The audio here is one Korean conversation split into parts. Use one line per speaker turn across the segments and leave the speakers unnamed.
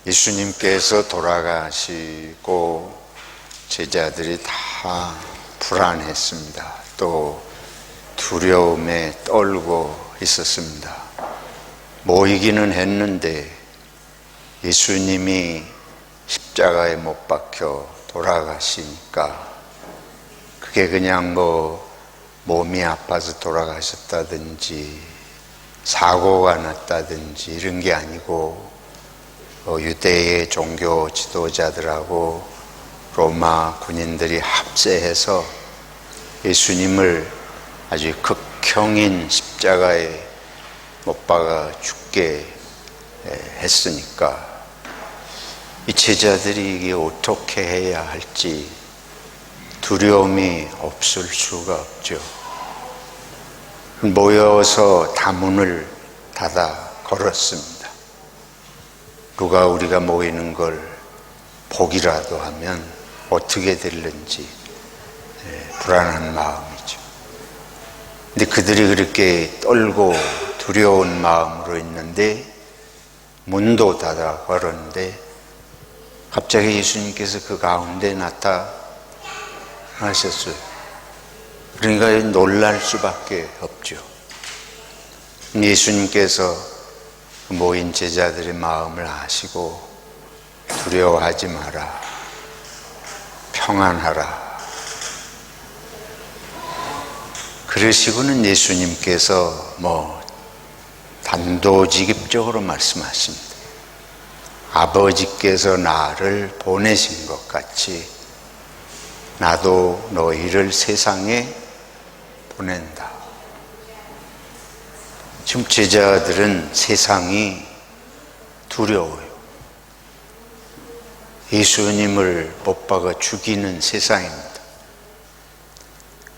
예수님께서 돌아가시고 제자들이 다 불안했습니다. 또 두려움에 떨고 있었습니다. 모이기는 했는데 예수님이 십자가에 못 박혀 돌아가시니까 그게 그냥 몸이 아파서 돌아가셨다든지 사고가 났다든지 이런 게 아니고 유대의 종교 지도자들하고 로마 군인들이 합세해서 예수님을 아주 극형인 십자가에 못 박아 죽게 했으니까 이 제자들이 이게 어떻게 해야 할지 두려움이 없을 수가 없죠. 모여서 다문을 닫아 걸었습니다. 누가 우리가 모이는 걸 보기라도 하면 어떻게 될는지 불안한 마음이죠. 근데 그들이 그렇게 떨고 두려운 마음으로 있는데 문도 닫아 걸었는데 갑자기 예수님께서 그 가운데 나타나셨어요. 그러니까 놀랄 수밖에 없죠. 예수님께서 모인 제자들의 마음을 아시고 두려워하지 마라, 평안하라. 그러시고는 예수님께서 단도직입적으로 말씀하십니다. 아버지께서 나를 보내신 것 같이 나도 너희를 세상에 보낸다. 지금 제자들은 세상이 두려워요. 예수님을 못 박아 죽이는 세상입니다.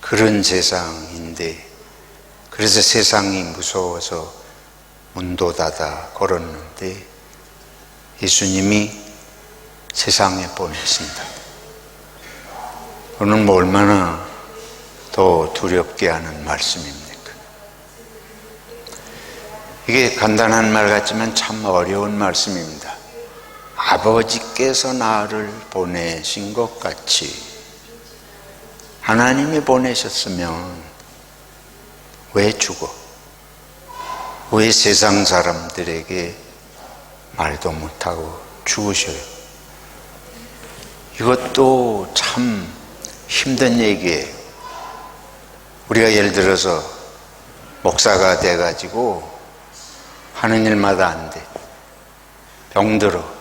그런 세상인데 그래서 세상이 무서워서 문도 닫아 걸었는데 예수님이 세상에 보내신다. 오늘 얼마나 더 두렵게 하는 말씀입니까? 이게 간단한 말 같지만 참 어려운 말씀입니다. 아버지께서 나를 보내신 것 같이 하나님이 보내셨으면 왜 죽어? 왜 세상 사람들에게 말도 못하고 죽으셔요? 이것도 참 힘든 얘기예요. 우리가 예를 들어서 목사가 돼가지고 하는 일마다 안 돼. 병들어.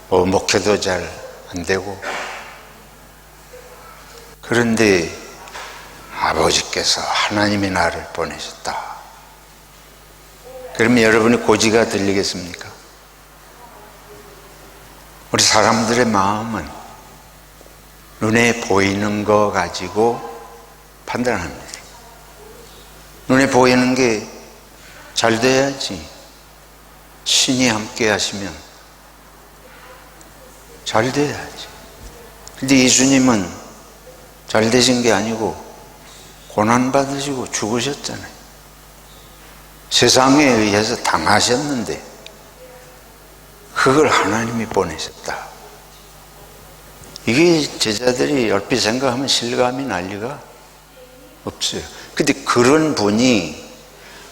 목회도 잘 안 되고. 그런데 아버지께서 하나님이 나를 보내셨다. 그러면 여러분이 고지가 들리겠습니까? 우리 사람들의 마음은 눈에 보이는 거 가지고 판단합니다. 눈에 보이는 게 잘 돼야지. 신이 함께 하시면 잘 돼야지. 근데 예수님은 잘 되신 게 아니고 고난받으시고 죽으셨잖아요. 세상에 의해서 당하셨는데 그걸 하나님이 보내셨다. 이게 제자들이 얼핏 생각하면 실감이 날 리가 없어요. 근데 그런 분이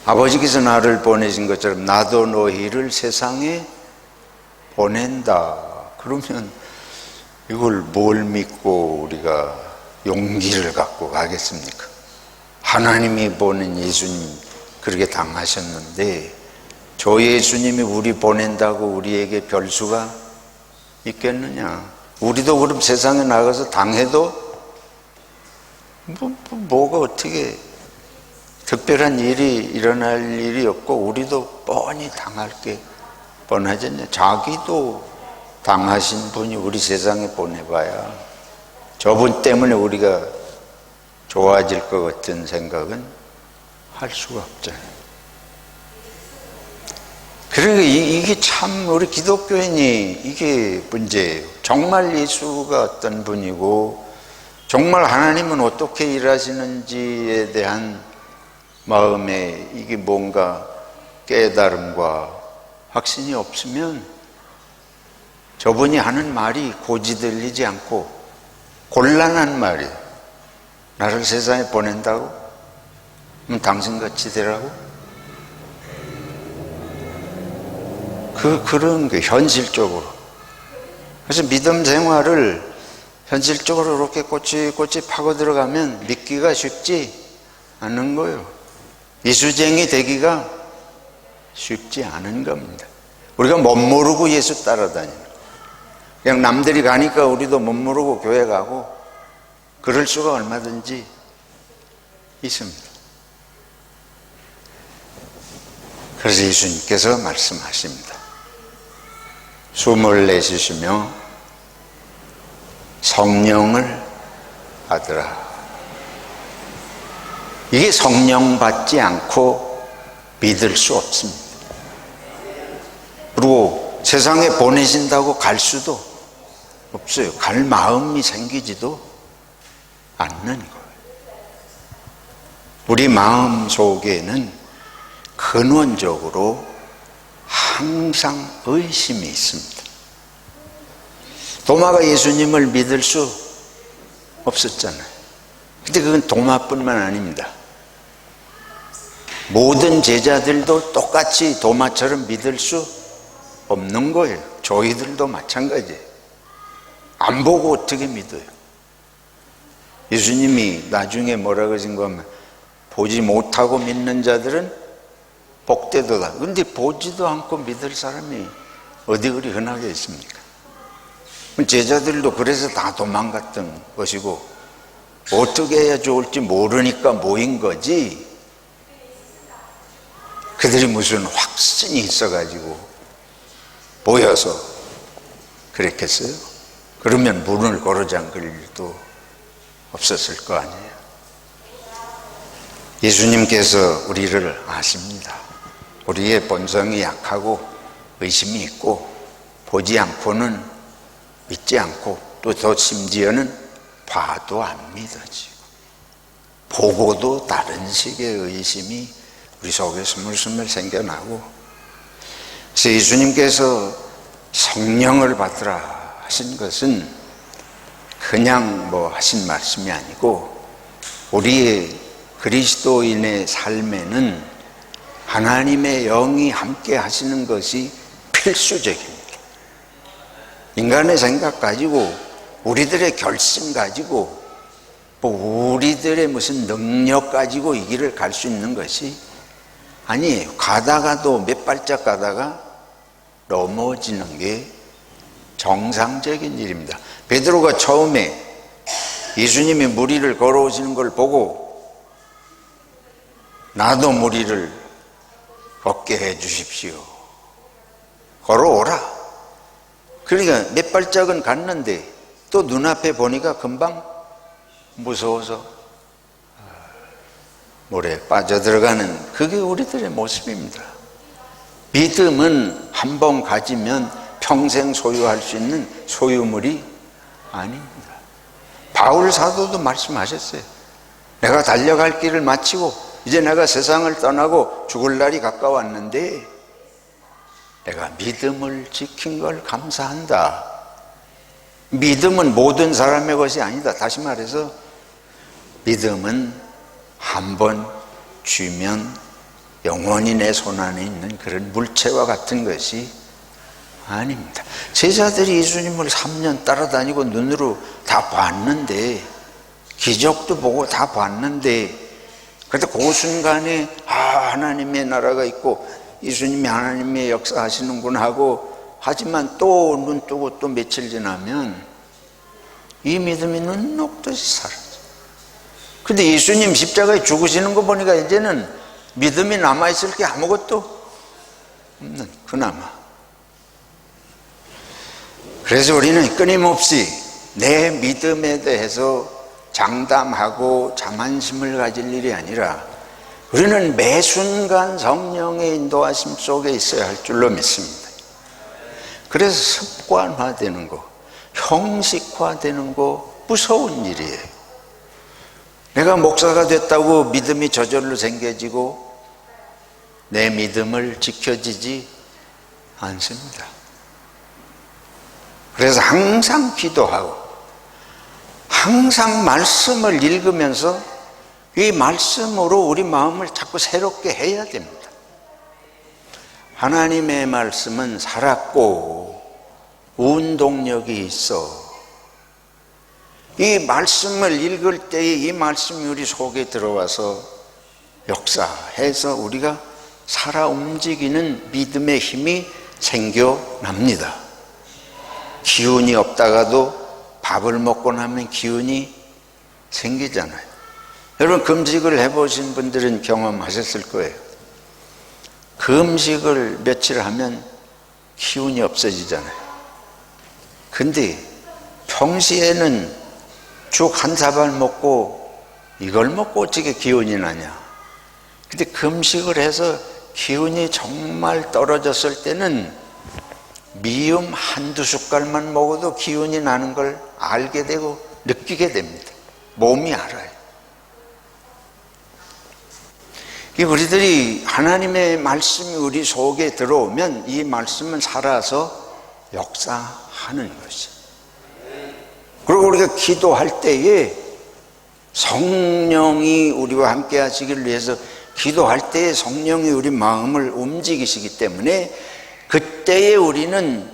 아버지께서 나를 보내신 것처럼 나도 너희를 세상에 보낸다. 그러면 이걸 뭘 믿고 우리가 용기를 갖고 가겠습니까? 하나님이 보낸 예수님 그렇게 당하셨는데 저 예수님이 우리 보낸다고 우리에게 별수가 있겠느냐? 우리도 그럼 세상에 나가서 당해도 뭐가 어떻게 특별한 일이 일어날 일이 없고 우리도 뻔히 당할 게 뻔하지 않냐? 자기도 당하신 분이 우리 세상에 보내봐야 저분 때문에 우리가 좋아질 것 같은 생각은 할 수가 없잖아요. 그러니까 이게 참 우리 기독교인이 이게 문제예요. 정말 예수가 어떤 분이고 정말 하나님은 어떻게 일하시는지에 대한 마음에 이게 뭔가 깨달음과 확신이 없으면 저분이 하는 말이 고지 들리지 않고 곤란한 말이에요. 나를 세상에 보낸다고? 그럼 당신같이 되라고? 그런 게 현실적으로. 그래서 믿음 생활을 현실적으로 이렇게 꼬치꼬치 파고 들어가면 믿기가 쉽지 않은 거예요. 이수쟁이 되기가 쉽지 않은 겁니다. 우리가 못 모르고 예수 따라다니는 거예요. 그냥 남들이 가니까 우리도 못 모르고 교회 가고 그럴 수가 얼마든지 있습니다. 그래서 예수님께서 말씀하십니다. 숨을 내쉬시며 성령을 받으라. 이게 성령 받지 않고 믿을 수 없습니다. 그리고 세상에 보내신다고 갈 수도 없어요. 갈 마음이 생기지도 않는 거예요. 우리 마음 속에는 근원적으로 항상 의심이 있습니다. 도마가 예수님을 믿을 수 없었잖아요. 근데 그건 도마뿐만 아닙니다. 모든 제자들도 똑같이 도마처럼 믿을 수 없는 거예요. 저희들도 마찬가지예요. 안 보고 어떻게 믿어요? 예수님이 나중에 뭐라 그러신 거 하면 보지 못하고 믿는 자들은 복되도다. 그런데 보지도 않고 믿을 사람이 어디 그리 흔하게 있습니까? 제자들도 그래서 다 도망갔던 것이고 어떻게 해야 좋을지 모르니까 모인 거지, 그들이 무슨 확신이 있어가지고 모여서 그랬겠어요? 그러면 문을 걸어 잠글 일도 없었을 거 아니에요. 예수님께서 우리를 아십니다. 우리의 본성이 약하고 의심이 있고 보지 않고는 믿지 않고 또 더 심지어는 봐도 안 믿어지고 보고도 다른 식의 의심이 우리 속에 스물스물 생겨나고, 그래서 예수님께서 성령을 받으라 하신 것은 그냥 뭐 하신 말씀이 아니고 우리의 그리스도인의 삶에는 하나님의 영이 함께 하시는 것이 필수적입니다. 인간의 생각 가지고 우리들의 결심 가지고 뭐 우리들의 무슨 능력 가지고 이 길을 갈 수 있는 것이 아니에요. 가다가도 몇 발짝 가다가 넘어지는 게 정상적인 일입니다. 베드로가 처음에 예수님이 무리를 걸어오시는 걸 보고 나도 무리를 걷게 해 주십시오. 걸어오라. 그러니까 몇 발짝은 갔는데 또 눈앞에 보니까 금방 무서워서 물에 빠져들어가는, 그게 우리들의 모습입니다. 믿음은 한 번 가지면 평생 소유할 수 있는 소유물이 아닙니다. 바울 사도도 말씀하셨어요. 내가 달려갈 길을 마치고 이제 내가 세상을 떠나고 죽을 날이 가까웠는데 내가 믿음을 지킨 걸 감사한다. 믿음은 모든 사람의 것이 아니다. 다시 말해서 믿음은 한 번 쥐면 영원히 내 손 안에 있는 그런 물체와 같은 것이 아닙니다. 제자들이 예수님을 3년 따라다니고 눈으로 다 봤는데, 기적도 보고 다 봤는데, 그런데 그 순간에 하나님의 나라가 있고 예수님이 하나님의 역사하시는구나 하고, 하지만 또 눈 뜨고 또 며칠 지나면 이 믿음이 눈 녹듯이 사라져. 근데 예수님 십자가에 죽으시는 거 보니까 이제는 믿음이 남아있을 게 아무것도 없는, 그나마. 그래서 우리는 끊임없이 내 믿음에 대해서 장담하고 자만심을 가질 일이 아니라 우리는 매 순간 성령의 인도하심 속에 있어야 할 줄로 믿습니다. 그래서 습관화되는 거, 형식화되는 거 무서운 일이에요. 내가 목사가 됐다고 믿음이 저절로 생겨지고 내 믿음을 지켜지지 않습니다. 그래서 항상 기도하고 항상 말씀을 읽으면서 이 말씀으로 우리 마음을 자꾸 새롭게 해야 됩니다. 하나님의 말씀은 살았고 운동력이 있어. 이 말씀을 읽을 때에 이 말씀이 우리 속에 들어와서 역사해서 우리가 살아 움직이는 믿음의 힘이 생겨납니다. 기운이 없다가도 밥을 먹고 나면 기운이 생기잖아요. 여러분 금식을 해보신 분들은 경험하셨을 거예요. 금식을 며칠 하면 기운이 없어지잖아요. 근데 평시에는 죽 한 사발 먹고 이걸 먹고 어떻게 기운이 나냐. 근데 금식을 해서 기운이 정말 떨어졌을 때는 미음 한두 숟갈만 먹어도 기운이 나는 걸 알게 되고 느끼게 됩니다. 몸이 알아요. 우리들이 하나님의 말씀이 우리 속에 들어오면 이 말씀은 살아서 역사하는 것이죠. 그리고 우리가 기도할 때에 성령이 우리와 함께 하시기를 위해서 기도할 때에 성령이 우리 마음을 움직이시기 때문에 그때에 우리는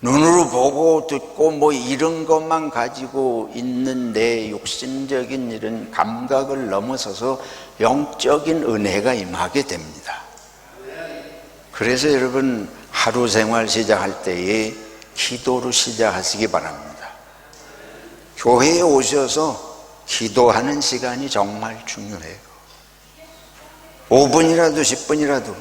눈으로 보고 듣고 뭐 이런 것만 가지고 있는 내 육신적인 이런 감각을 넘어서서 영적인 은혜가 임하게 됩니다. 그래서 여러분 하루 생활 시작할 때에 기도로 시작하시기 바랍니다. 교회에 오셔서 기도하는 시간이 정말 중요해요. 5분이라도 10분이라도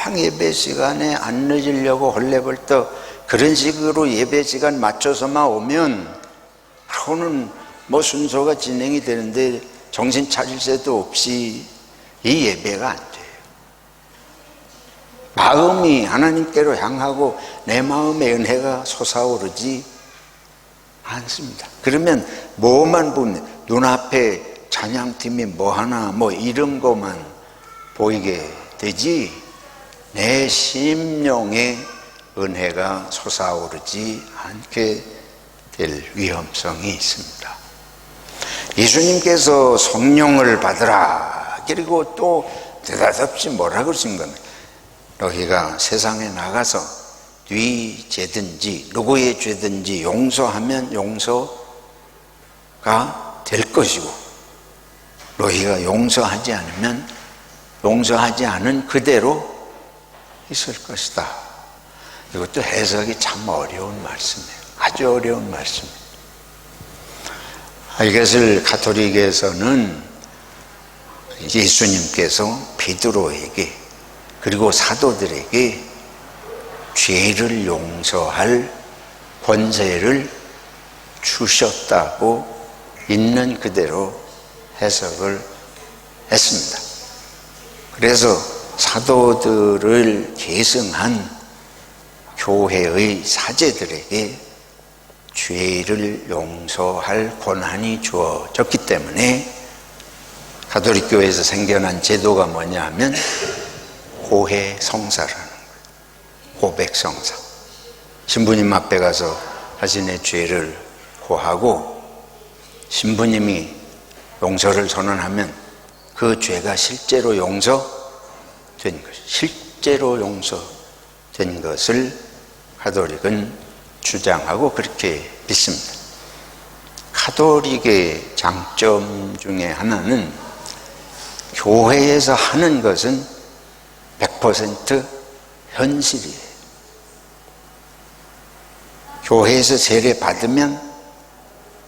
그냥 예배 시간에 안 늦으려고 헐레벌떡 그런 식으로 예배 시간 맞춰서만 오면 그거는 뭐 순서가 진행이 되는데 정신 차릴 새도 없이 이 예배가 안 돼요. 마음이 하나님께로 향하고 내 마음의 은혜가 솟아오르지 않습니다. 그러면 뭐만 보면 눈앞에 찬양팀이 뭐 하나 뭐 이런 것만 보이게 되지 내 심령의 은혜가 솟아오르지 않게 될 위험성이 있습니다. 예수님께서 성령을 받으라 그리고 또 대답없이 뭐라고 그러신 겁니까? 너희가 세상에 나가서 네 죄든지 누구의 죄든지 용서하면 용서가 될 것이고 너희가 용서하지 않으면 용서하지 않은 그대로 있을 것이다. 이것도 해석이 참 어려운 말씀이에요. 아주 어려운 말씀이에요. 이것을 가톨릭에서는 예수님께서 베드로에게 그리고 사도들에게 죄를 용서할 권세를 주셨다고 있는 그대로 해석을 했습니다. 그래서 사도들을 계승한 교회의 사제들에게 죄를 용서할 권한이 주어졌기 때문에 가톨릭 교회에서 생겨난 제도가 뭐냐 하면 고해 성사라는 거예요. 고백 성사. 신부님 앞에 가서 자신의 죄를 고하고 신부님이 용서를 선언하면 그 죄가 실제로 용서된 것, 실제로 용서된 것을 가톨릭은 주장하고 그렇게 믿습니다. 가톨릭의 장점 중에 하나는 교회에서 하는 것은 100% 현실이에요. 교회에서 세례 받으면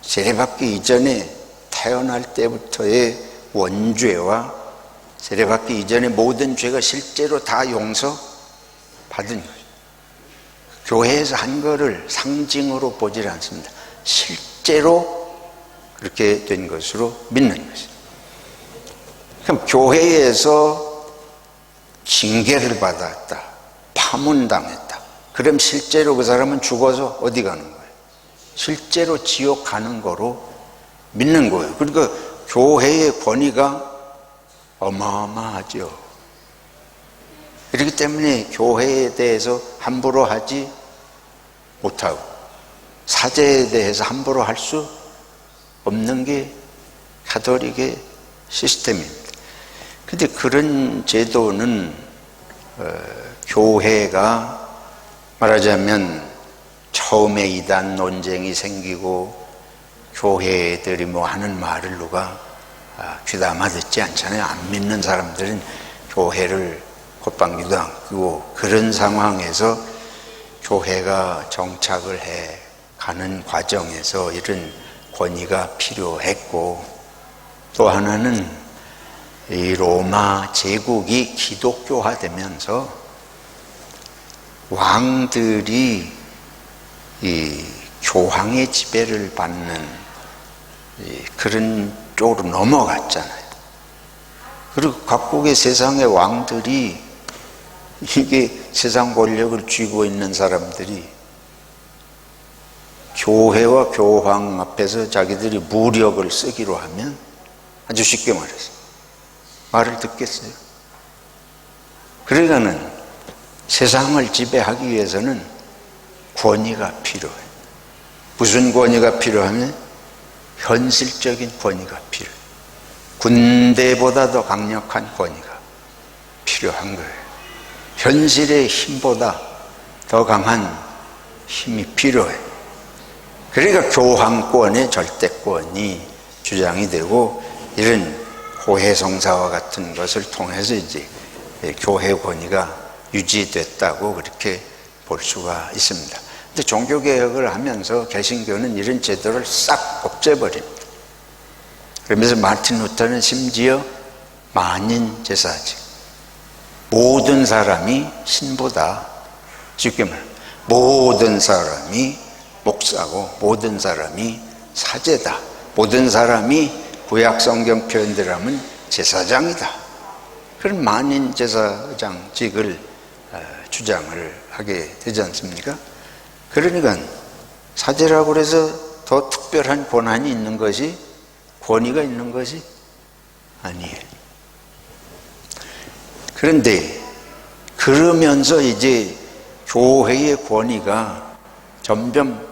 세례 받기 이전에 태어날 때부터의 원죄와 세례 받기 이전에 모든 죄가 실제로 다 용서받은 거예요. 교회에서 한 거를 상징으로 보질 않습니다. 실제로 그렇게 된 것으로 믿는 것이죠. 그럼 교회에서 징계를 받았다, 파문당했다. 그럼 실제로 그 사람은 죽어서 어디 가는 거예요? 실제로 지옥 가는 거로 믿는 거예요. 그러니까 교회의 권위가 어마어마하죠. 그렇기 때문에 교회에 대해서 함부로 하지 못하고 사제에 대해서 함부로 할 수 없는 게 가톨릭의 시스템입니다. 근데 그런 제도는 교회가 말하자면 처음에 이단 논쟁이 생기고 교회들이 뭐 하는 말을 누가 귀담아 듣지 않잖아요. 안 믿는 사람들은 교회를 콧방귀도 안 뀌고 그런 상황에서 교회가 정착을 해 가는 과정에서 이런 권위가 필요했고, 또 하나는 이 로마 제국이 기독교화되면서 왕들이 이 교황의 지배를 받는 그런 쪽으로 넘어갔잖아요. 그리고 각국의 세상의 왕들이 이게 세상 권력을 쥐고 있는 사람들이 교회와 교황 앞에서 자기들이 무력을 쓰기로 하면 아주 쉽게 말해서 말을 듣겠어요. 그러니까는 세상을 지배하기 위해서는 권위가 필요해요. 무슨 권위가 필요하면 현실적인 권위가 필요해요. 군대보다 더 강력한 권위가 필요한 거예요. 현실의 힘보다 더 강한 힘이 필요해요. 그러니까 교황권의 절대권이 주장이 되고 이런 호혜성사와 같은 것을 통해서 이제 교회 권위가 유지됐다고 그렇게 볼 수가 있습니다. 근데 종교개혁을 하면서 개신교는 이런 제도를 싹 없애버립니다. 그러면서 마틴 루터는 심지어 만인제사직, 모든 사람이 신부다. 쉽게 말하면 모든 사람이 목사고 모든 사람이 사제다. 모든 사람이 구약 성경 표현대로 하면 제사장이다. 그런 만인 제사장직을 주장을 하게 되지 않습니까? 그러니까 사제라고 해서 더 특별한 권한이 있는 것이, 권위가 있는 것이 아니에요. 그런데 그러면서 이제 교회의 권위가 점점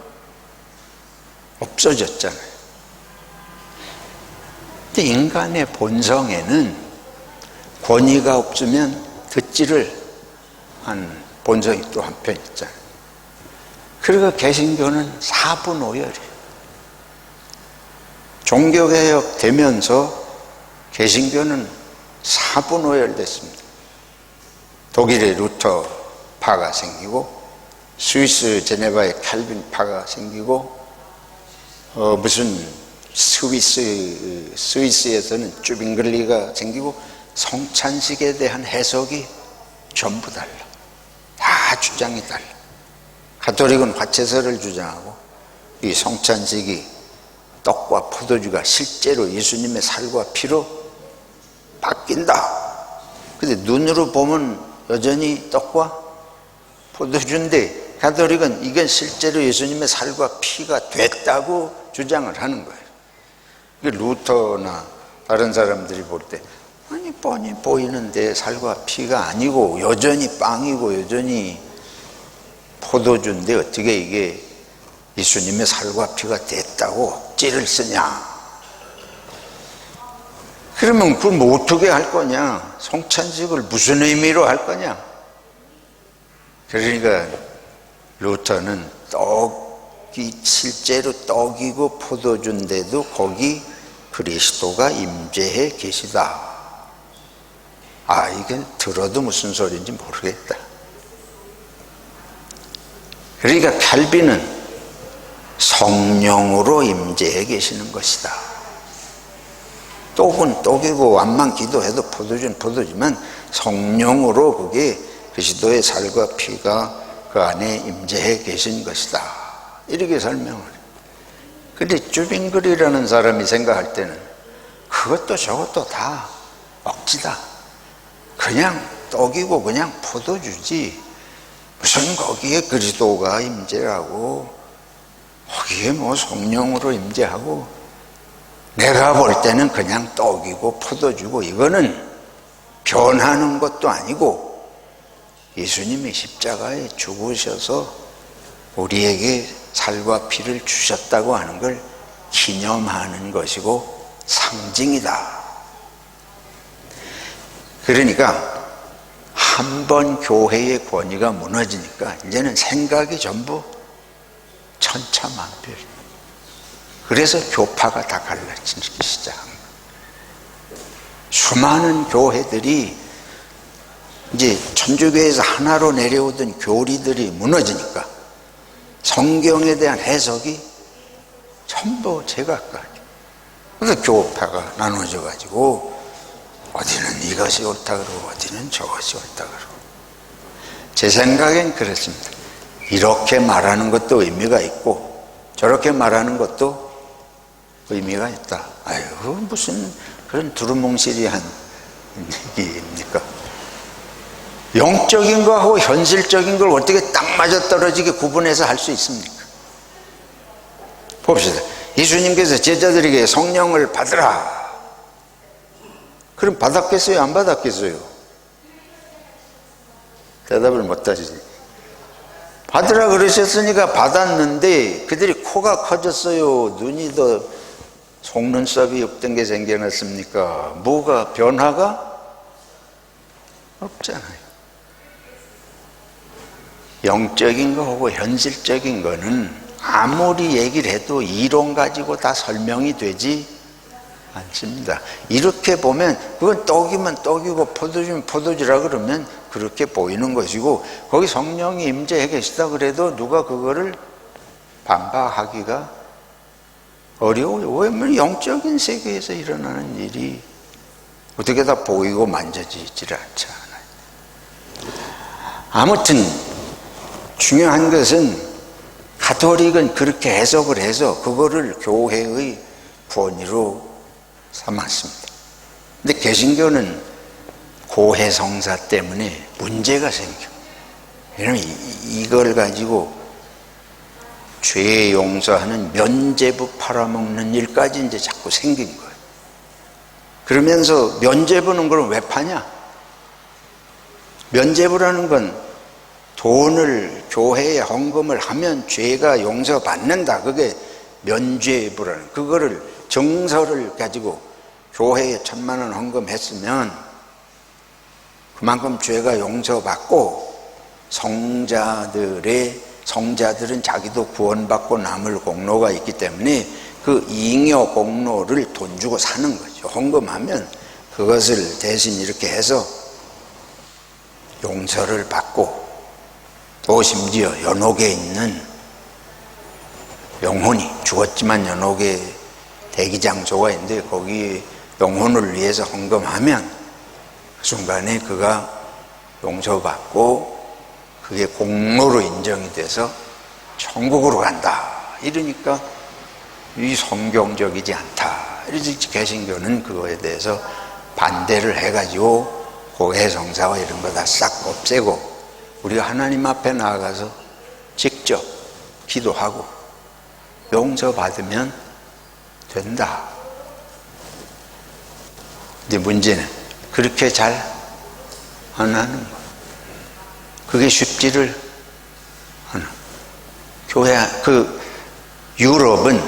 없어졌잖아요. 근데 인간의 본성에는 권위가 없으면 듣지를 한 본성이 또 한편 있잖아요. 그러니까 개신교는 사분오열이에요. 종교개혁 되면서 개신교는 사분오열됐습니다. 독일의 루터파가 생기고 스위스 제네바의 칼빈파가 생기고 무슨 스위스에서는 쭈빙글리가 생기고 성찬식에 대한 해석이 전부 달라. 다 주장이 달라. 가톨릭은 화채설을 주장하고 이 성찬식이 떡과 포도주가 실제로 예수님의 살과 피로 바뀐다. 근데 눈으로 보면 여전히 떡과 포도주인데 가톨릭은 이건 실제로 예수님의 살과 피가 됐다고 주장을 하는 거예요. 루터나 다른 사람들이 볼 때 아니 뻔히 보이는데 살과 피가 아니고 여전히 빵이고 여전히 포도주인데 어떻게 이게 예수님의 살과 피가 됐다고 억지를 쓰냐. 그러면 그걸 뭐 어떻게 할 거냐. 성찬식을 무슨 의미로 할 거냐. 그러니까 루터는 떡이 실제로 떡이고 포도주인데도 거기 그리스도가 임재해 계시다. 아, 이게 들어도 무슨 소리인지 모르겠다. 그러니까 칼빈은 성령으로 임재해 계시는 것이다. 떡은 떡이고 왕만 기도해도 포도주는 포도지만 성령으로 그게 그리스도의 살과 피가 그 안에 임재해 계신 것이다. 이렇게 설명을 해요. 근데 쭈빙글이라는 사람이 생각할 때는 그것도 저것도 다 억지다. 그냥 떡이고 그냥 포도주지 무슨 거기에 그리스도가 임재하고 거기에 뭐 성령으로 임재하고 내가 볼 때는 그냥 떡이고 포도주고 이거는 변하는 것도 아니고 예수님이 십자가에 죽으셔서 우리에게 살과 피를 주셨다고 하는 걸 기념하는 것이고 상징이다. 그러니까 한 번 교회의 권위가 무너지니까 이제는 생각이 전부 천차만별. 그래서 교파가 다 갈라지기 시작합니다. 수많은 교회들이 이제 천주교에서 하나로 내려오던 교리들이 무너지니까 성경에 대한 해석이 전부 제각각. 그래서 교파가 나눠져 가지고 어디는 이것이 옳다 그러고 어디는 저것이 옳다 그러고. 제 생각엔 그렇습니다. 이렇게 말하는 것도 의미가 있고 저렇게 말하는 것도 의미가 있다. 아유, 무슨 그런 두루뭉실이한 얘기입니까? 영적인 거하고 현실적인 걸 어떻게 딱 맞아떨어지게 구분해서 할 수 있습니까? 봅시다. 예수님께서 제자들에게 성령을 받으라. 그럼 받았겠어요? 안 받았겠어요? 대답을 못 하시지. 받으라 그러셨으니까 받았는데 그들이 코가 커졌어요? 눈이 더 속눈썹이 없던 게 생겨났습니까? 뭐가 변화가 없잖아요. 영적인 거하고 현실적인 거는 아무리 얘기를 해도 이론 가지고 다 설명이 되지 않습니다. 이렇게 보면 그건 떡이면 떡이고 포도주면 포도주라 그러면 그렇게 보이는 것이고 거기 성령이 임재해 계시다 그래도 누가 그거를 반박하기가 어려워요. 왜냐면 영적인 세계에서 일어나는 일이 어떻게 다 보이고 만져지질 않지 않아요. 아무튼 중요한 것은 가톨릭은 그렇게 해석을 해서 그거를 교회의 권위로 삼았습니다. 근데 개신교는 고해성사 때문에 문제가 생겨. 왜냐면 이걸 가지고 죄 용서하는 면죄부 팔아먹는 일까지 이제 자꾸 생긴 거예요. 그러면서 면죄부는 그럼 왜 파냐? 면죄부라는 건 돈을 교회에 헌금을 하면 죄가 용서받는다. 그게 면죄부라는, 그거를 정서를 가지고 교회에 1,000만 원 헌금했으면 그만큼 죄가 용서받고 성자들은 자기도 구원받고 남을 공로가 있기 때문에 그 잉여 공로를 돈 주고 사는 거죠. 헌금하면 그것을 대신 이렇게 해서 용서를 받고 또 심지어 연옥에 있는 영혼이 죽었지만 연옥에 대기장소가 있는데 거기 영혼을 위해서 헌금하면 그 순간에 그가 용서받고 그게 공로로 인정이 돼서 천국으로 간다. 이러니까 이 성경적이지 않다. 이래서 개신교는 그거에 대해서 반대를 해가지고 고해성사와 이런 거 다 싹 없애고 우리가 하나님 앞에 나아가서 직접 기도하고 용서받으면 된다. 근데 문제는 그렇게 잘 안 하는 거예요. 그게 쉽지를 않아. 유럽은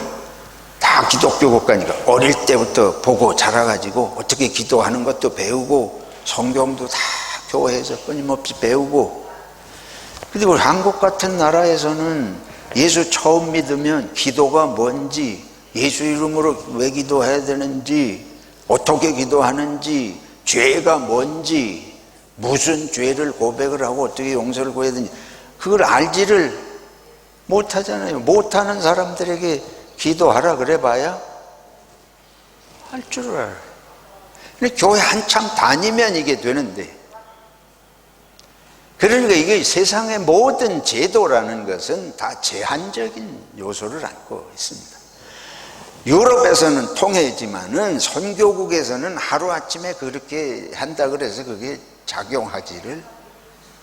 다 기독교 국가니까 어릴 때부터 보고 자라가지고 어떻게 기도하는 것도 배우고 성경도 다 교회에서 끊임없이 배우고. 근데 우리 한국 같은 나라에서는 예수 처음 믿으면 기도가 뭔지, 예수 이름으로 왜 기도해야 되는지, 어떻게 기도하는지, 죄가 뭔지, 무슨 죄를 고백을 하고 어떻게 용서를 구해야 되는지 그걸 알지를 못하잖아요. 못하는 사람들에게 기도하라 그래봐야 할 줄 알아요. 근데 교회 한참 다니면 이게 되는데, 그러니까 이게 세상의 모든 제도라는 것은 다 제한적인 요소를 안고 있습니다. 유럽에서는 통해지만은 선교국에서는 하루아침에 그렇게 한다 그래서 그게 작용하지를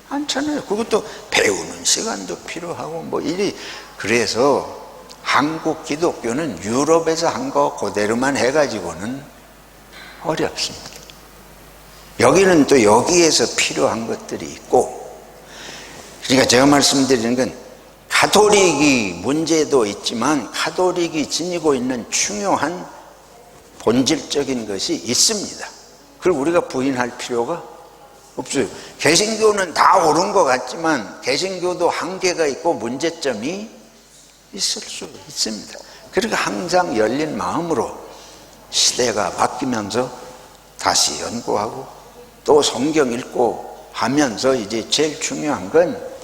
않잖아요. 그것도 배우는 시간도 필요하고 뭐 이리. 그래서 한국 기독교는 유럽에서 한 거 그대로만 해가지고는 어렵습니다. 여기는 또 여기에서 필요한 것들이 있고. 그러니까 제가 말씀드리는 건 가톨릭이 문제도 있지만 가톨릭이 지니고 있는 중요한 본질적인 것이 있습니다. 그걸 우리가 부인할 필요가 없어요. 개신교는 다 옳은 것 같지만 개신교도 한계가 있고 문제점이 있을 수 있습니다. 그러니까 항상 열린 마음으로 시대가 바뀌면서 다시 연구하고 또 성경 읽고 하면서 이제 제일 중요한 건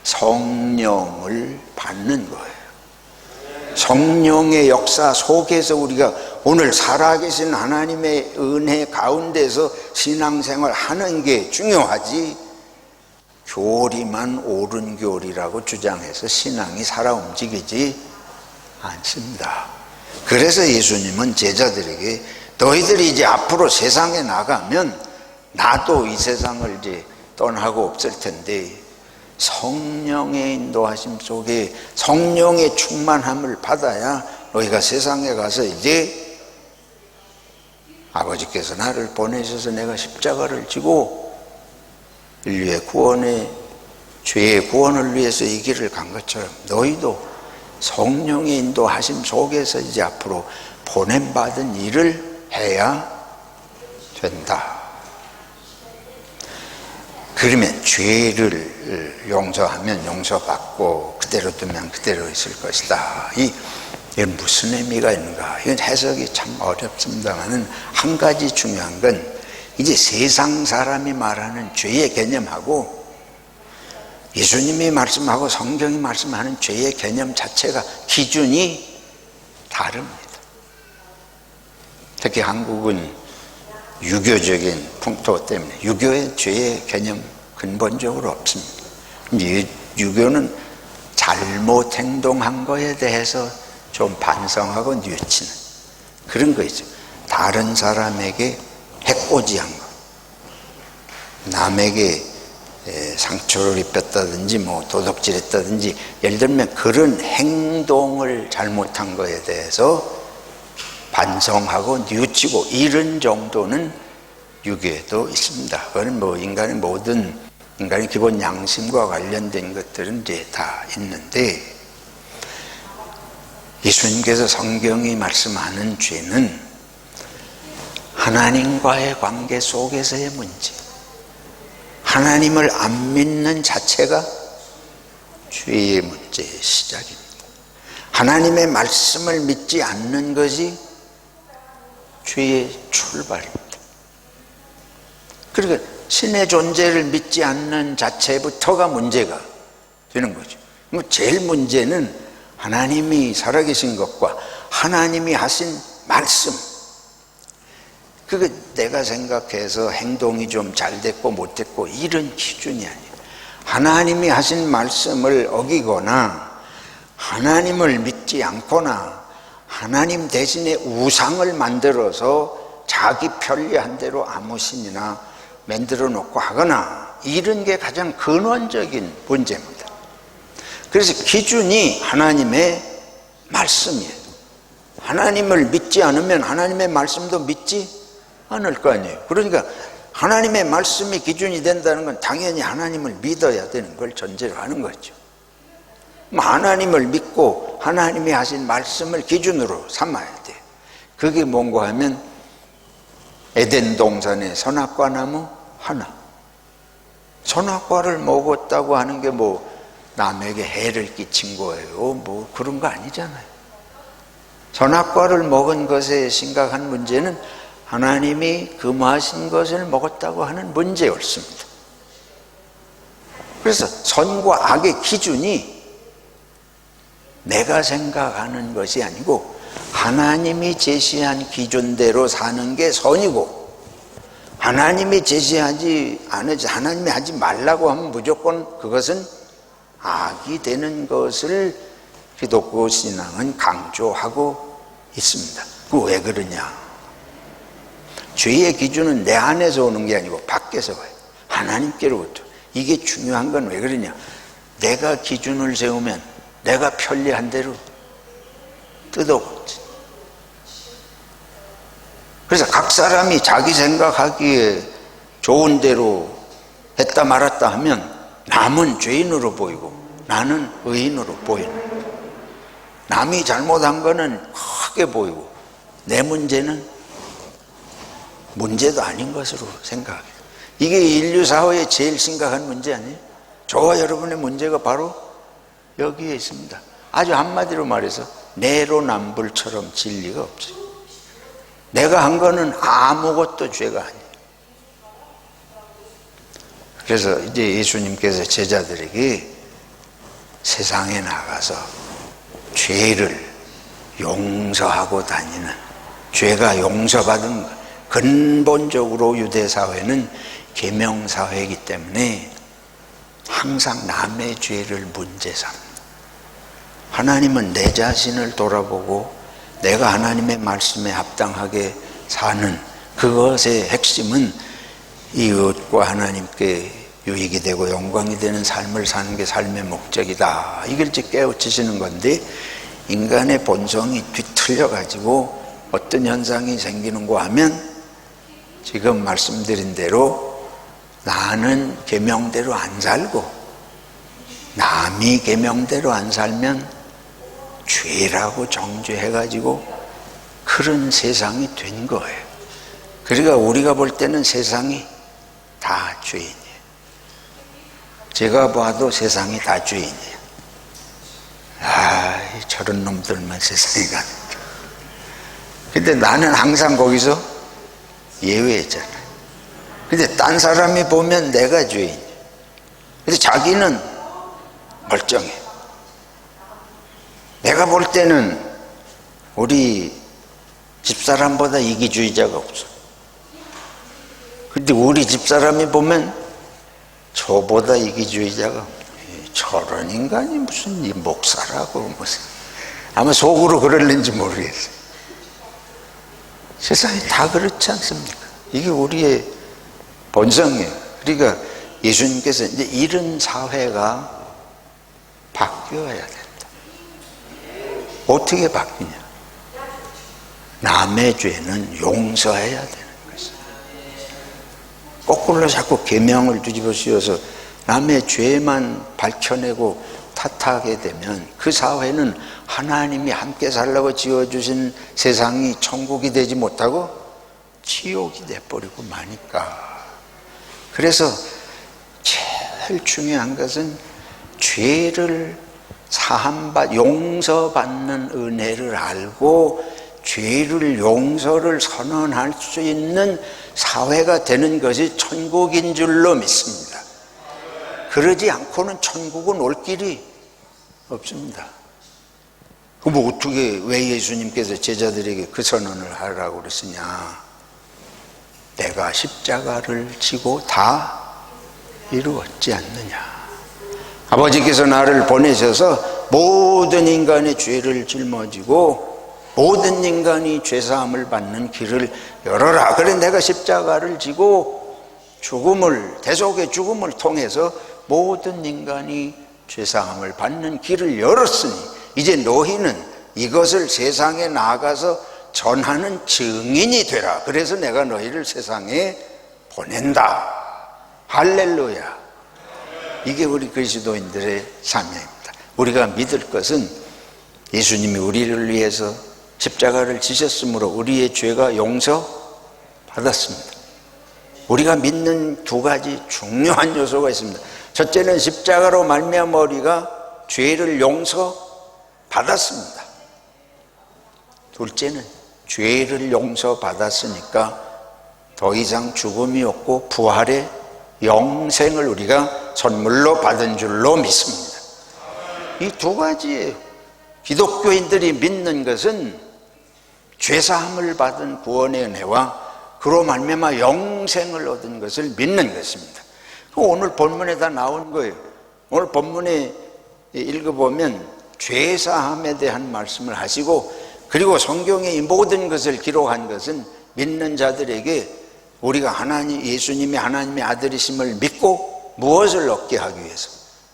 성령을 받는 거예요. 성령의 역사 속에서 우리가 오늘 살아계신 하나님의 은혜 가운데서 신앙생활 하는 게 중요하지, 교리만 옳은 교리라고 주장해서 신앙이 살아 움직이지 않습니다. 그래서 예수님은 제자들에게 너희들이 이제 앞으로 세상에 나가면 나도 이 세상을 이제 떠나고 없을 텐데 성령의 인도하심 속에 성령의 충만함을 받아야 너희가 세상에 가서 이제 아버지께서 나를 보내셔서 내가 십자가를 지고 인류의 구원에 죄의 구원을 위해서 이 길을 간 것처럼 너희도 성령의 인도하심 속에서 이제 앞으로 보냄받은 일을 해야 된다. 그러면 죄를 용서하면 용서받고 그대로 두면 그대로 있을 것이다. 이건 무슨 의미가 있는가? 이건 해석이 참 어렵습니다만 한 가지 중요한 건 이제 세상 사람이 말하는 죄의 개념하고 예수님이 말씀하고 성경이 말씀하는 죄의 개념 자체가 기준이 다릅니다. 특히 한국은 유교적인 풍토 때문에 유교의 죄의 개념 근본적으로 없습니다. 유교는 잘못 행동한 거에 대해서 좀 반성하고 뉘우치는 그런 거 있죠. 다른 사람에게 해코지한 거, 남에게 상처를 입혔다든지 뭐 도둑질했다든지 예를 들면 그런 행동을 잘못한 거에 대해서 반성하고 뉘우치고 이런 정도는 유교에도 있습니다. 그건 뭐 인간의 기본 양심과 관련된 것들은 이제 다 있는데 예수님께서 성경이 말씀하는 죄는 하나님과의 관계 속에서의 문제, 하나님을 안 믿는 자체가 죄의 문제의 시작입니다. 하나님의 말씀을 믿지 않는 것이 죄의 출발입니다. 그러니까 신의 존재를 믿지 않는 자체부터가 문제가 되는 거죠. 제일 문제는 하나님이 살아계신 것과 하나님이 하신 말씀, 그게 내가 생각해서 행동이 좀 잘 됐고 못 됐고 이런 기준이 아니에요. 하나님이 하신 말씀을 어기거나 하나님을 믿지 않거나 하나님 대신에 우상을 만들어서 자기 편리한 대로 아무 신이나 만들어 놓고 하거나 이런 게 가장 근원적인 문제입니다. 그래서 기준이 하나님의 말씀이에요. 하나님을 믿지 않으면 하나님의 말씀도 믿지 않을 거 아니에요. 그러니까 하나님의 말씀이 기준이 된다는 건 당연히 하나님을 믿어야 되는 걸 전제로 하는 거죠. 하나님을 믿고 하나님이 하신 말씀을 기준으로 삼아야 돼. 그게 뭔가 하면 에덴 동산의 선악과 나무 하나, 선악과를 먹었다고 하는 게 뭐 남에게 해를 끼친 거예요, 뭐 그런 거 아니잖아요. 선악과를 먹은 것에 심각한 문제는 하나님이 금하신 것을 먹었다고 하는 문제였습니다. 그래서 선과 악의 기준이 내가 생각하는 것이 아니고 하나님이 제시한 기준대로 사는 게 선이고, 하나님이 제시하지 않으지, 하나님이 하지 말라고 하면 무조건 그것은 악이 되는 것을 기독교 신앙은 강조하고 있습니다. 그 왜 그러냐? 죄의 기준은 내 안에서 오는 게 아니고 밖에서 와요. 하나님께로부터. 이게 중요한 건 왜 그러냐? 내가 기준을 세우면 내가 편리한 대로 뜯어먹지. 그래서 각 사람이 자기 생각하기에 좋은 대로 했다 말았다 하면 남은 죄인으로 보이고 나는 의인으로 보이는 거예요. 남이 잘못한 거는 크게 보이고 내 문제는 문제도 아닌 것으로 생각해요. 이게 인류 사회의 제일 심각한 문제 아니에요? 저와 여러분의 문제가 바로 여기에 있습니다. 아주 한마디로 말해서 내로남불처럼 진리가 없어요. 내가 한 거는 아무것도 죄가 아니에요. 그래서 이제 예수님께서 제자들에게 세상에 나가서 죄를 용서하고 다니는, 죄가 용서받은 것, 근본적으로 유대사회는 계명사회이기 때문에 항상 남의 죄를 문제 삼는, 하나님은 내 자신을 돌아보고 내가 하나님의 말씀에 합당하게 사는 그것의 핵심은 이웃과 하나님께 유익이 되고 영광이 되는 삶을 사는 게 삶의 목적이다. 이걸 이제 깨우치시는 건데, 인간의 본성이 뒤틀려 가지고 어떤 현상이 생기는가 하면 지금 말씀드린 대로 나는 계명대로 안 살고 남이 계명대로 안 살면 죄라고 정죄해가지고 그런 세상이 된 거예요. 그러니까 우리가 볼 때는 세상이 다 죄인이에요. 제가 봐도 세상이 다 죄인이에요. 저런 놈들만 세상에 가니까. 근데 나는 항상 거기서 예외잖아요. 근데 딴 사람이 보면 내가 죄인이에요. 근데 자기는 멀쩡해. 내가 볼 때는 우리 집사람보다 이기주의자가 없어. 근데 우리 집사람이 보면 저보다 이기주의자가 없어. 저런 인간이 무슨 이 목사라고 무슨, 아마 속으로 그럴는지 모르겠어요. 세상이 다 그렇지 않습니까? 이게 우리의 본성이에요. 그러니까 예수님께서 이제 이런 사회가 바뀌어야 된다. 어떻게 바뀌냐? 남의 죄는 용서해야 되는 것이에요. 거꾸로 자꾸 계명을 뒤집어 씌워서 남의 죄만 밝혀내고 탓하게 되면 그 사회는 하나님이 함께 살라고 지어주신 세상이 천국이 되지 못하고 지옥이 돼버리고 마니까. 그래서 제일 중요한 것은 죄를 용서받는 은혜를 알고 죄를 용서를 선언할 수 있는 사회가 되는 것이 천국인 줄로 믿습니다. 그러지 않고는 천국은 올 길이 없습니다. 그럼 어떻게, 왜 예수님께서 제자들에게 그 선언을 하라고 그랬으냐? 내가 십자가를 지고 다 이루었지 않느냐? 아버지께서 나를 보내셔서 모든 인간의 죄를 짊어지고 모든 인간이 죄사함을 받는 길을 열어라. 그래 내가 십자가를 지고 대속의 죽음을 통해서 모든 인간이 죄사함을 받는 길을 열었으니 이제 너희는 이것을 세상에 나아가서 전하는 증인이 되라. 그래서 내가 너희를 세상에 보낸다. 할렐루야. 이게 우리 그리스도인들의 사명입니다. 우리가 믿을 것은 예수님이 우리를 위해서 십자가를 지셨으므로 우리의 죄가 용서받았습니다. 우리가 믿는 두 가지 중요한 요소가 있습니다. 첫째는 십자가로 말미암아 우리가 죄를 용서받았습니다. 둘째는 죄를 용서받았으니까 더 이상 죽음이 없고 부활의 영생을 우리가 선물로 받은 줄로 믿습니다. 이 두 가지예요. 기독교인들이 믿는 것은 죄사함을 받은 구원의 은혜와 그로 말미암아 영생을 얻은 것을 믿는 것입니다. 오늘 본문에 다 나온 거예요. 오늘 본문에 읽어보면 죄사함에 대한 말씀을 하시고, 그리고 성경에 이 모든 것을 기록한 것은 믿는 자들에게 우리가 예수님이 하나님의 아들이심을 믿고 무엇을 얻게 하기 위해서,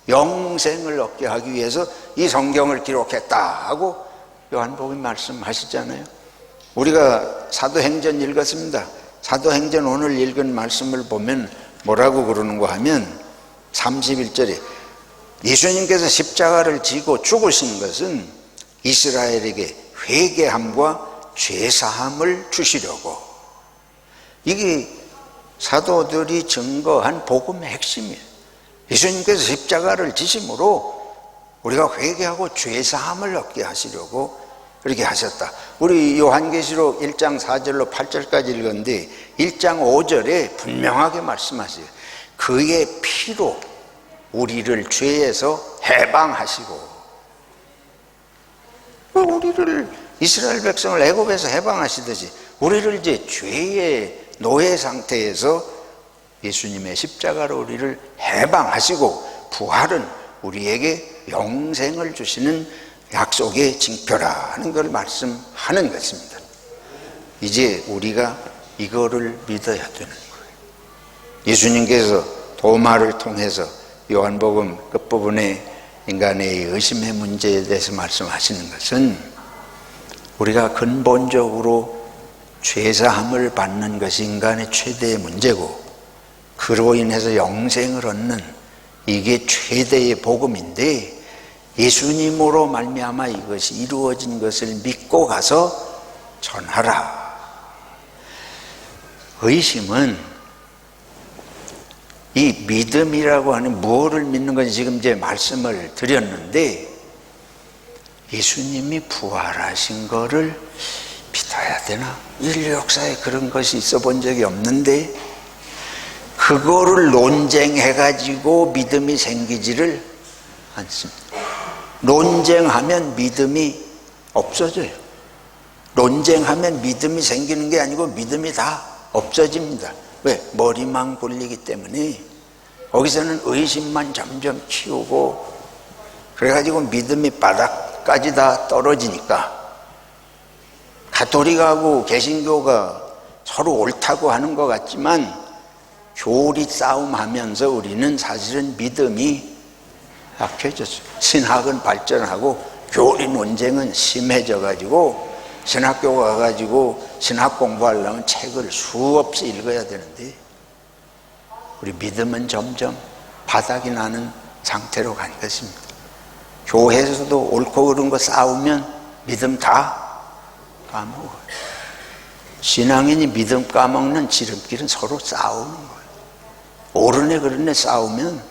영생을 얻게 하기 위해서 이 성경을 기록했다 하고 요한복음 말씀하시잖아요. 우리가 사도행전 읽었습니다. 사도행전 오늘 읽은 말씀을 보면 뭐라고 그러는가 하면 31절에 예수님께서 십자가를 지고 죽으신 것은 이스라엘에게 회개함과 죄사함을 주시려고, 이게 사도들이 증거한 복음의 핵심이에요. 예수님께서 십자가를 지심으로 우리가 회개하고 죄사함을 얻게 하시려고 그렇게 하셨다. 우리 요한계시록 1장 4절로 8절까지 읽었는데 1장 5절에 분명하게 말씀하세요. 그의 피로 우리를 죄에서 해방하시고, 우리를, 이스라엘 백성을 애굽에서 해방하시듯이 우리를 이제 죄의 노예 상태에서 예수님의 십자가로 우리를 해방하시고, 부활은 우리에게 영생을 주시는 약속의 징표라는 걸 말씀하는 것입니다. 이제 우리가 이거를 믿어야 되는 거예요. 예수님께서 도마를 통해서 요한복음 끝부분에 인간의 의심의 문제에 대해서 말씀하시는 것은, 우리가 근본적으로 죄사함을 받는 것이 인간의 최대의 문제고, 그로 인해서 영생을 얻는 이게 최대의 복음인데, 예수님으로 말미암아 이것이 이루어진 것을 믿고 가서 전하라. 의심은, 이 믿음이라고 하는 무엇을 믿는 건지 지금 이제 말씀을 드렸는데, 예수님이 부활하신 거를 믿어야 되나? 인류 역사에 그런 것이 있어 본 적이 없는데, 그거를 논쟁해가지고 믿음이 생기지를 않습니다. 논쟁하면 믿음이 없어져요. 논쟁하면 믿음이 생기는 게 아니고 믿음이 다 없어집니다. 왜? 머리만 굴리기 때문에. 거기서는 의심만 점점 키우고, 그래가지고 믿음이 바닥까지 다 떨어지니까, 가톨릭하고 개신교가 서로 옳다고 하는 것 같지만 교리 싸움하면서 우리는 사실은 믿음이 약해졌어요. 신학은 발전하고 교리 논쟁은 심해져 가지고, 신학교 가가지고 신학 공부하려면 책을 수없이 읽어야 되는데, 우리 믿음은 점점 바닥이 나는 상태로 간 것입니다. 교회에서도 옳고 그른 거 싸우면 믿음 다 까먹어요. 신앙인이 믿음 까먹는 지름길은 서로 싸우는 거예요. 옳으네 그러네 싸우면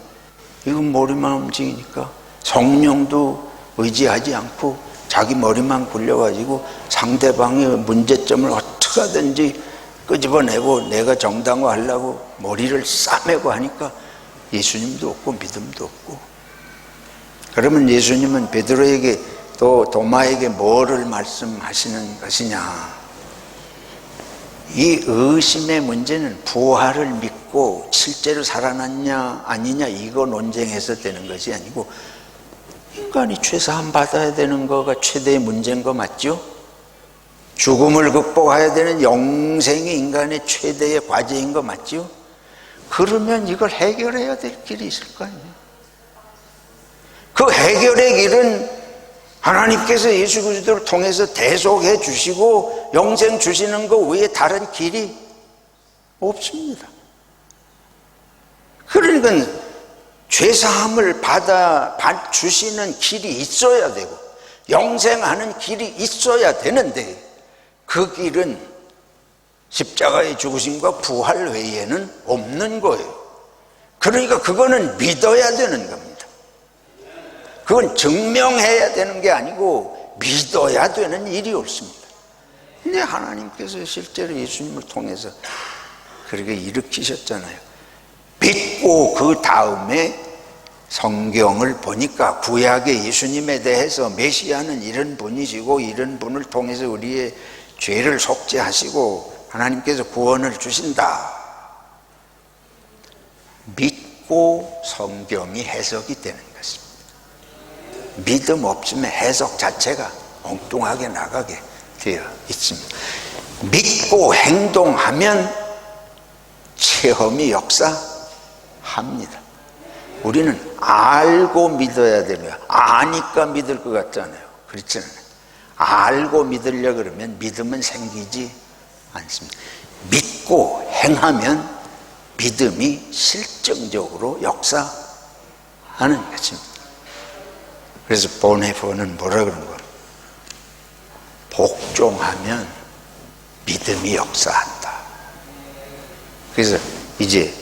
이건 머리만 움직이니까 성령도 의지하지 않고 자기 머리만 굴려가지고 상대방의 문제점을 어떻게 하든지 끄집어내고 내가 정당화하려고 머리를 싸매고 하니까 예수님도 없고 믿음도 없고. 그러면 예수님은 베드로에게 또 도마에게 뭐를 말씀하시는 것이냐? 이 의심의 문제는 부활을 믿고 실제로 살아났냐 아니냐 이거 논쟁해서 되는 것이 아니고, 인간이 죄사함 받아야 되는 거가 최대의 문제인 거 맞죠? 죽음을 극복해야 되는 영생이 인간의 최대의 과제인 거 맞죠? 그러면 이걸 해결해야 될 길이 있을 거 아니에요. 그 해결의 길은 하나님께서 예수 그리스도를 통해서 대속해 주시고 영생 주시는 것 외에 다른 길이 없습니다. 그러니까 죄사함을 받아 주시는 길이 있어야 되고 영생하는 길이 있어야 되는데, 그 길은 십자가의 죽으심과 부활 외에는 없는 거예요. 그러니까 그거는 믿어야 되는 겁니다. 그건 증명해야 되는 게 아니고 믿어야 되는 일이 옳습니다. 근데 하나님께서 실제로 예수님을 통해서 그렇게 일으키셨잖아요. 믿고 그 다음에 성경을 보니까 구약의 예수님에 대해서 메시아는 이런 분이시고 이런 분을 통해서 우리의 죄를 속죄하시고 하나님께서 구원을 주신다. 믿고 성경이 해석이 되는 것입니다. 믿음 없으면 해석 자체가 엉뚱하게 나가게 되어 있습니다. 믿고 행동하면 체험이 역사합니다. 우리는 알고 믿어야 되고요. 아니까 믿을 것 같잖아요. 그렇지 않아요. 알고 믿으려고 그러면 믿음은 생기지 않습니다. 믿고 행하면 믿음이 실증적으로 역사하는 것입니다. 그래서 보네포는 뭐라 그런 거야? 복종하면 믿음이 역사한다. 그래서 이제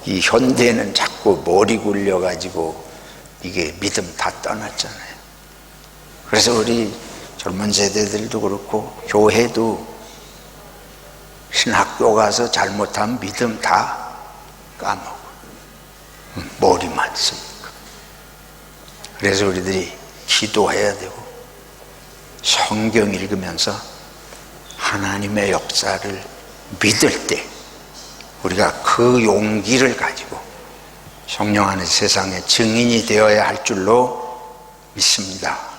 이 현대는 자꾸 머리 굴려가지고 이게 믿음 다 떠났잖아요. 그래서 우리 젊은 세대들도 그렇고 교회도 신학교 가서 잘못하면 믿음 다 까먹어. 머리만 쓰니까. 그래서 우리들이 기도해야 되고 성경 읽으면서 하나님의 역사를 믿을 때 우리가 그 용기를 가지고 성령 안에 세상의 증인이 되어야 할 줄로 믿습니다.